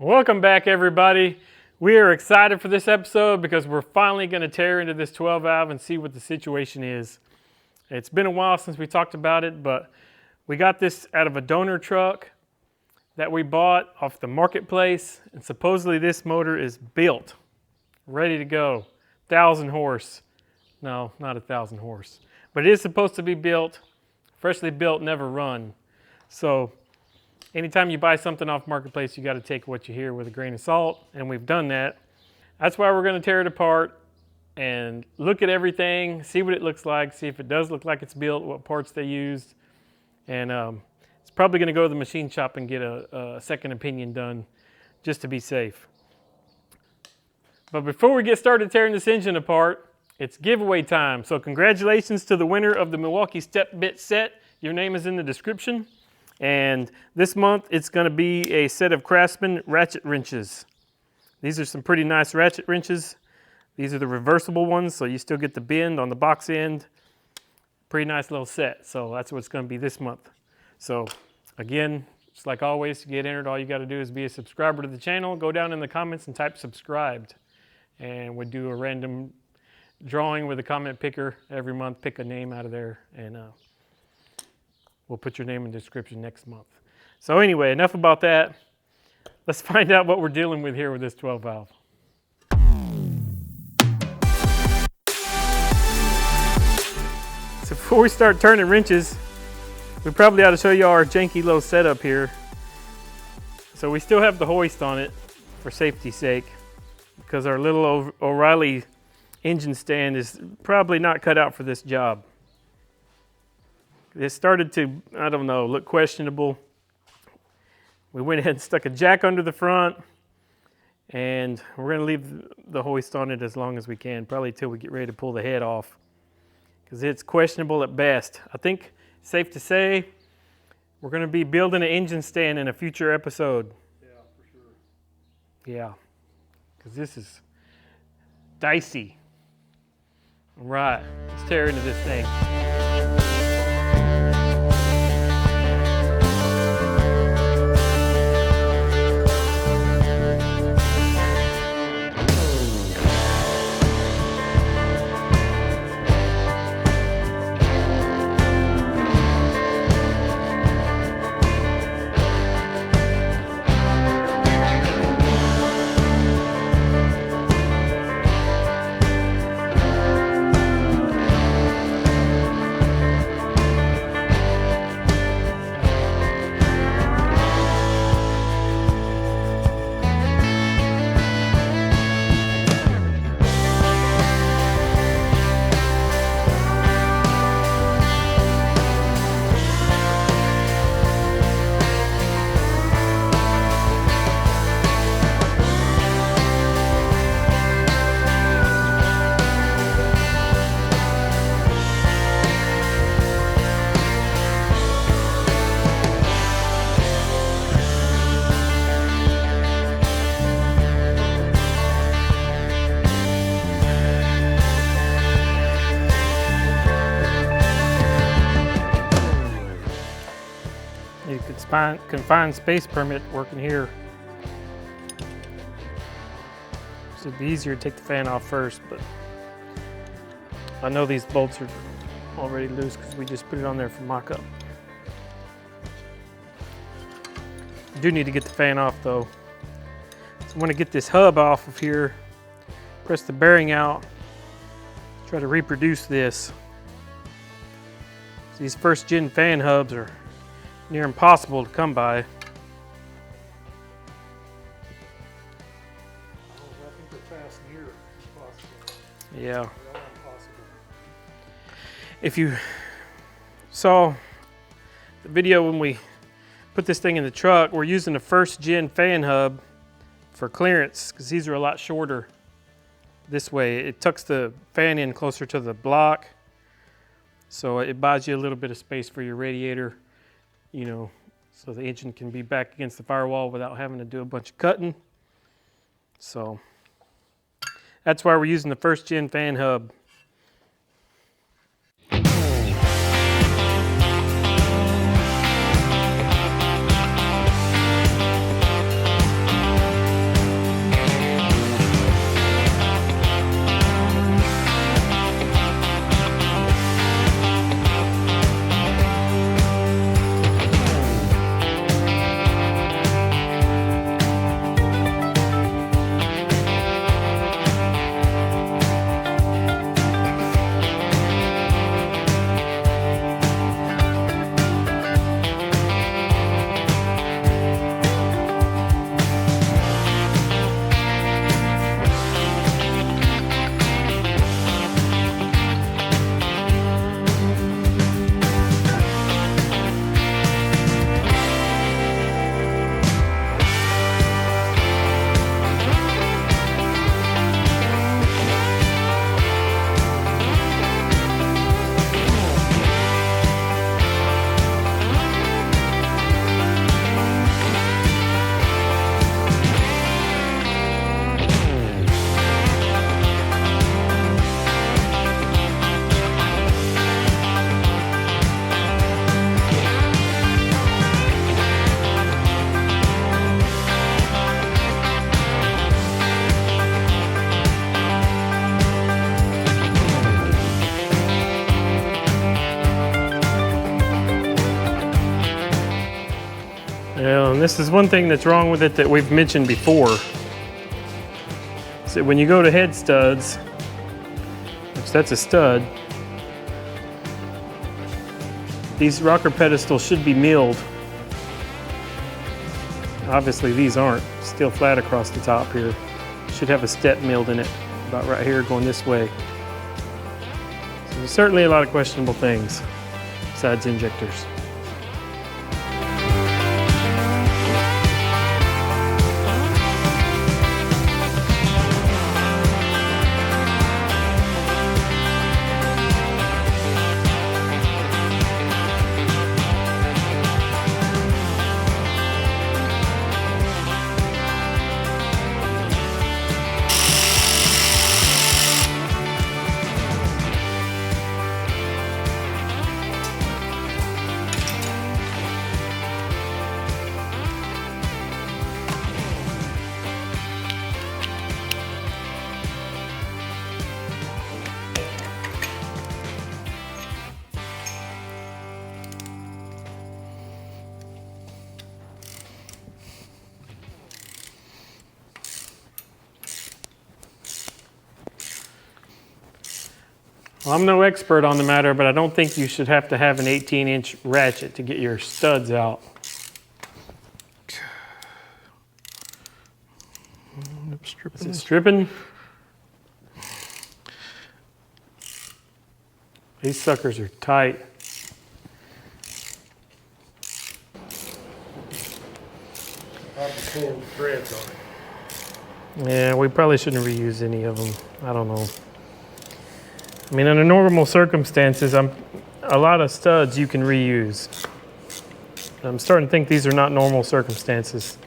Welcome back, everybody. We are excited for this episode because we're finally going to tear into this 12 valve and see what the situation is. It's been a while since we talked about it, but we got this out of a donor truck that we bought off the marketplace, and supposedly this motor is built, ready to go. 1,000 horse. No, not 1,000 horse, but it is supposed to be built, freshly built, never run. So anytime you buy something off marketplace, you got to take what you hear with a grain of salt, and we've done that. That's why we're going to tear it apart and look at everything, see what it looks like, see if it does look like it's built, what parts they used, and it's probably going to go to the machine shop and get a second opinion done just to be safe. But before we get started tearing this engine apart, it's giveaway time. So congratulations to the winner of the Milwaukee Step Bit set. Your name is in the description. And this month it's going to be a set of Craftsman ratchet wrenches. These are some pretty nice ratchet wrenches. These are the reversible ones, so you still get the bend on the box end. Pretty nice little set. So that's what it's going to be this month. So again, just like always, to get entered, all you got to do is be a subscriber to the channel. Go down in the comments and type subscribed. And we'll do a random drawing with a comment picker every month. Pick a name out of there, and we'll put your name in the description next month. So anyway, enough about that. Let's find out what we're dealing with here with this 12 valve. So before we start turning wrenches, we probably ought to show you our janky little setup here. So we still have the hoist on it for safety's sake, because our little O'Reilly engine stand is probably not cut out for this job. It started to, I don't know, look questionable. We went ahead and stuck a jack under the front, and we're going to leave the hoist on it as long as we can, probably until we get ready to pull the head off, because it's questionable at best. I think it's safe to say we're going to be building an engine stand in a future episode. Yeah, for sure. Yeah, because this is dicey. All right, let's tear into this thing. Confined space permit working here. So it'd be easier to take the fan off first, but I know these bolts are already loose because we just put it on there for mock-up. I do need to get the fan off though. So I want to get this hub off of here, press the bearing out, try to reproduce this. These first gen fan hubs are near impossible to come by. I think they're fast near impossible. Yeah. They are impossible. If you saw the video when we put this thing in the truck, we're using the first gen fan hub for clearance because these are a lot shorter this way. It tucks the fan in closer to the block, so it buys you a little bit of space for your radiator, you know, so the engine can be back against the firewall without having to do a bunch of cutting. So that's why we're using the first gen fan hub. this is one thing that's wrong with it that we've mentioned before. So when you go to head studs, which that's a stud, these rocker pedestals should be milled. Obviously these aren't, still flat across the top here. Should have a step milled in it, about right here going this way. So there's certainly a lot of questionable things besides injectors. Well, I'm no expert on the matter, but I don't think you should have to have an 18-inch ratchet to get your studs out. Is it stripping? These suckers are tight. Pull threads on it. Yeah, we probably shouldn't reuse any of them. I don't know. I mean, under normal circumstances, a lot of studs you can reuse. I'm starting to think these are not normal circumstances.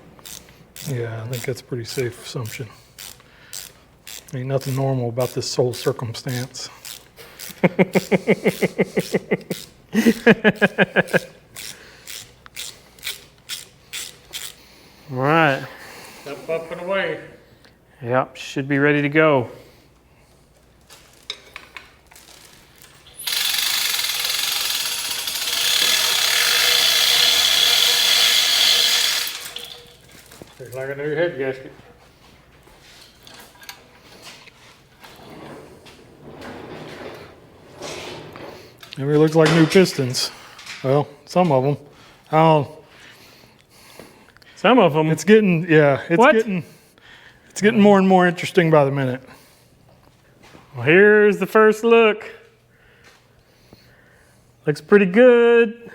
Yeah, I think that's a pretty safe assumption. Ain't nothing normal about this whole circumstance. All right. Step up and away. Yep, should be ready to go. Looks like a new head gasket. Maybe it looks like new pistons. Well, some of them. Oh, Some of them. it's getting, yeah, What? it's getting more and more interesting by the minute. Well, here's the first look. Looks pretty good.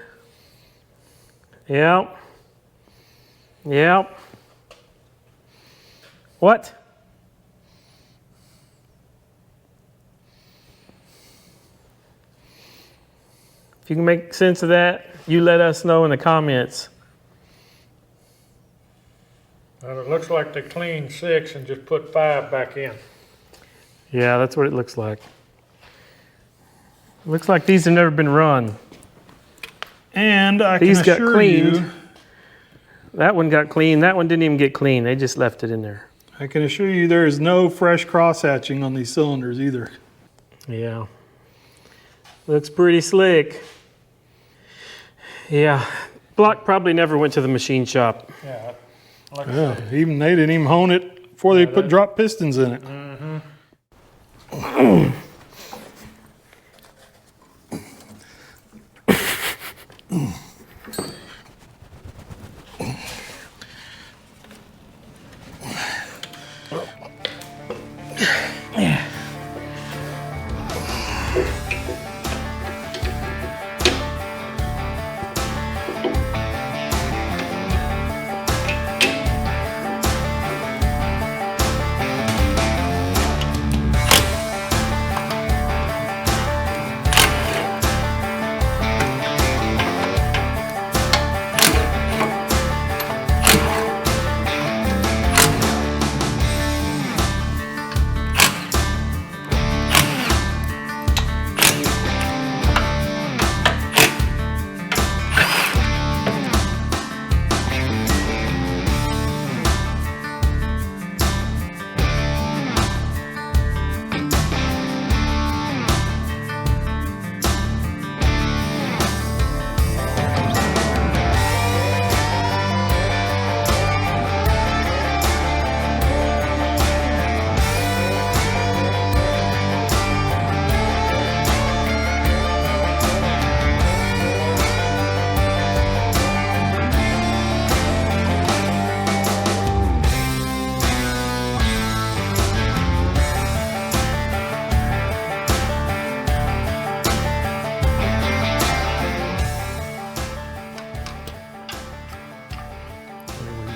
Yep. Yep. What? If you can make sense of that, you let us know in the comments. Well, it looks like they cleaned 6 and just put 5 back in. Yeah, that's what it looks like. Looks like these have never been run. And I These can got assure cleaned. you, That one got clean. That one didn't even get clean. They just left it in there. I can assure you there is no fresh cross hatching on these cylinders either. Yeah. Looks pretty slick. Yeah. Block probably never went to the machine shop. Yeah, like I said, even they didn't even hone it before they put drop pistons in it.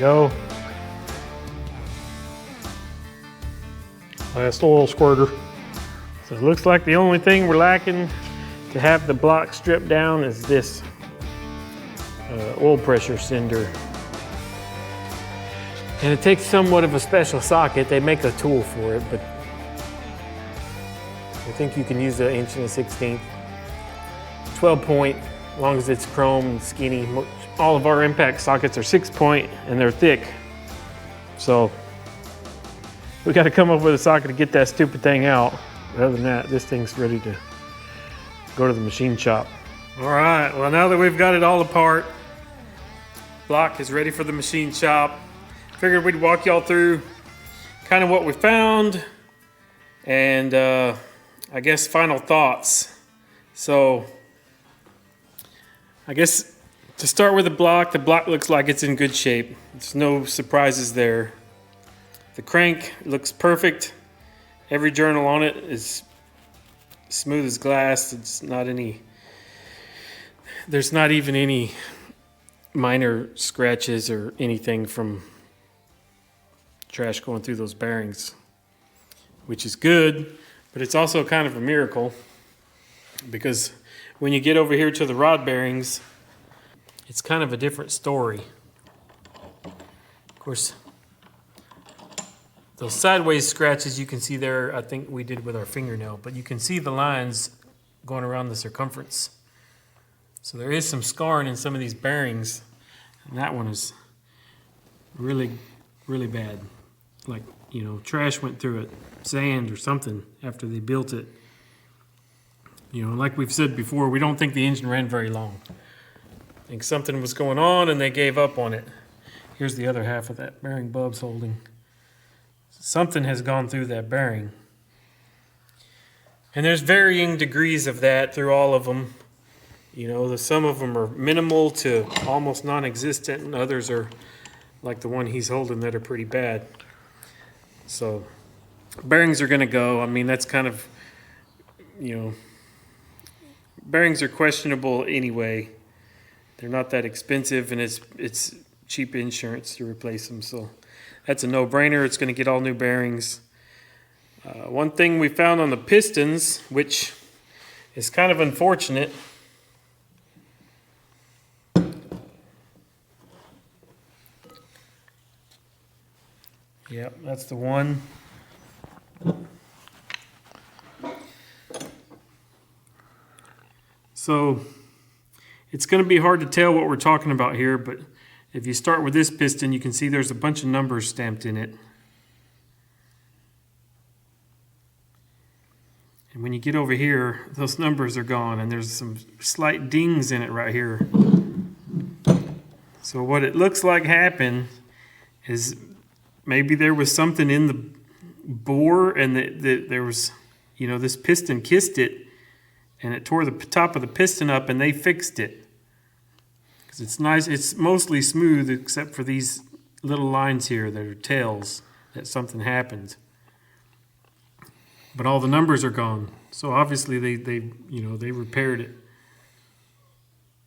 go. Last oil squirter. So it looks like the only thing we're lacking to have the block stripped down is this oil pressure sender. And it takes somewhat of a special socket. They make a tool for it, but I think you can use an 1 1/16. 12 point, as long as it's chrome and skinny. All of our impact sockets are 6 point and they're thick. So we got to come up with a socket to get that stupid thing out. But other than that, this thing's ready to go to the machine shop. All right, well, now that we've got it all apart, block is ready for the machine shop. Figured we'd walk y'all through kind of what we found and I guess final thoughts. So I guess to start with the block looks like it's in good shape. There's no surprises there. The crank looks perfect. Every journal on it is smooth as glass. There's not even any minor scratches or anything from trash going through those bearings, which is good, but it's also kind of a miracle because when you get over here to the rod bearings, it's kind of a different story. Of course, those sideways scratches you can see there, I think we did with our fingernail, but you can see the lines going around the circumference. So there is some scarring in some of these bearings, and that one is really, really bad. Like, you know, trash went through it, sand or something after they built it. You know, like we've said before, we don't think the engine ran very long. I think something was going on and they gave up on it. Here's the other half of that bearing Bub's holding. Something has gone through that bearing. And there's varying degrees of that through all of them. You know, some of them are minimal to almost non-existent, and others are like the one he's holding that are pretty bad. So bearings are going to go. I mean, that's kind of, you know, bearings are questionable anyway. They're not that expensive, and it's cheap insurance to replace them. So that's a no-brainer. It's going to get all new bearings. One thing we found on the pistons, which is kind of unfortunate, yep, that's the one. So it's going to be hard to tell what we're talking about here, but if you start with this piston, you can see there's a bunch of numbers stamped in it. And when you get over here, those numbers are gone, and there's some slight dings in it right here. So what it looks like happened is maybe there was something in the bore, and there was, you know, this piston kissed it, and it tore the top of the piston up, and they fixed it. Because it's nice, it's mostly smooth except for these little lines here that are tails that something happened. But all the numbers are gone. So obviously they repaired it.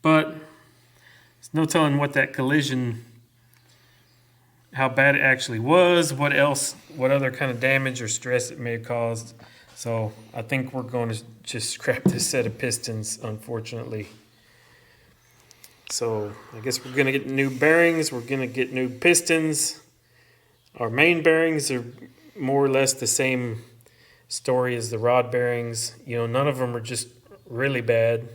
But there's no telling what that collision, how bad it actually was, what other kind of damage or stress it may have caused. So I think we're going to just scrap this set of pistons, unfortunately. So I guess we're going to get new bearings. We're going to get new pistons. Our main bearings are more or less the same story as the rod bearings. You know, none of them are just really bad.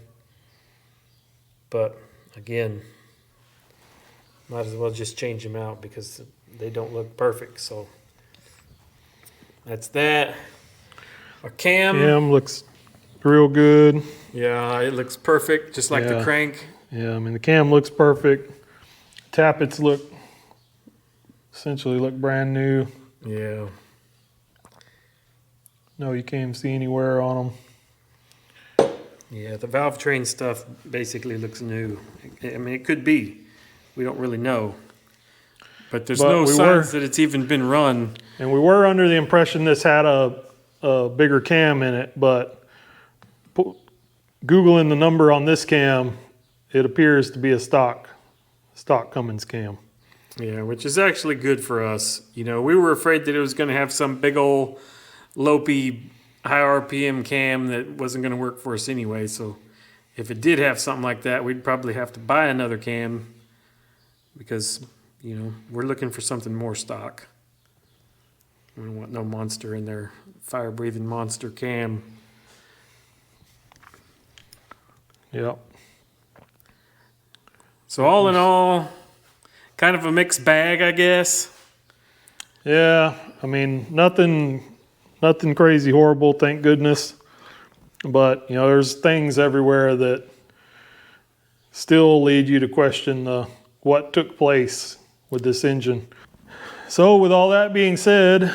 But again, might as well just change them out because they don't look perfect. So that's that. Our cam looks real good. Yeah, it looks perfect, just like the crank. Yeah, I mean, the cam looks perfect. Tappets essentially look brand new. Yeah. No, you can't even see any wear on them. Yeah, the valve train stuff basically looks new. I mean, it could be. We don't really know. But there's no signs that it's even been run. And we were under the impression this had a bigger cam in it, but Googling the number on this cam, it appears to be a stock Cummins cam. Yeah, which is actually good for us. You know, we were afraid that it was going to have some big old lopey high RPM cam that wasn't going to work for us anyway. So if it did have something like that, we'd probably have to buy another cam because, you know, we're looking for something more stock. We don't want no monster in there, fire-breathing monster cam. Yep. So all in all, kind of a mixed bag, I guess. Yeah, I mean, nothing crazy horrible, thank goodness. But, you know, there's things everywhere that still lead you to question what took place with this engine. So with all that being said,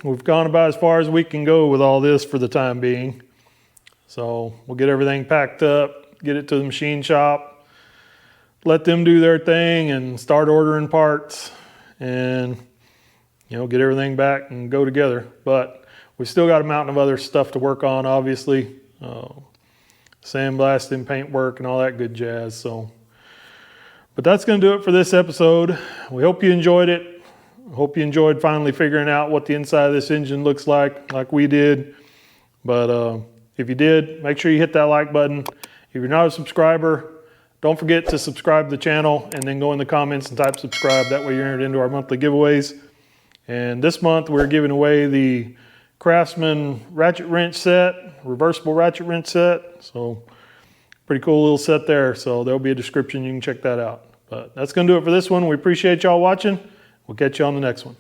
we've gone about as far as we can go with all this for the time being. So we'll get everything packed up, get it to the machine shop, let them do their thing and start ordering parts and, you know, get everything back and go together. But we still got a mountain of other stuff to work on, obviously. Sandblasting, paint work, and all that good jazz. So, but that's going to do it for this episode. We hope you enjoyed it. Hope you enjoyed finally figuring out what the inside of this engine looks like we did. But if you did, make sure you hit that like button. If you're not a subscriber, don't forget to subscribe to the channel and then go in the comments and type subscribe. That way you're entered into our monthly giveaways. And this month we're giving away the Craftsman ratchet wrench set, reversible ratchet wrench set. So pretty cool little set there. So there'll be a description. You can check that out. But that's going to do it for this one. We appreciate y'all watching. We'll catch you on the next one.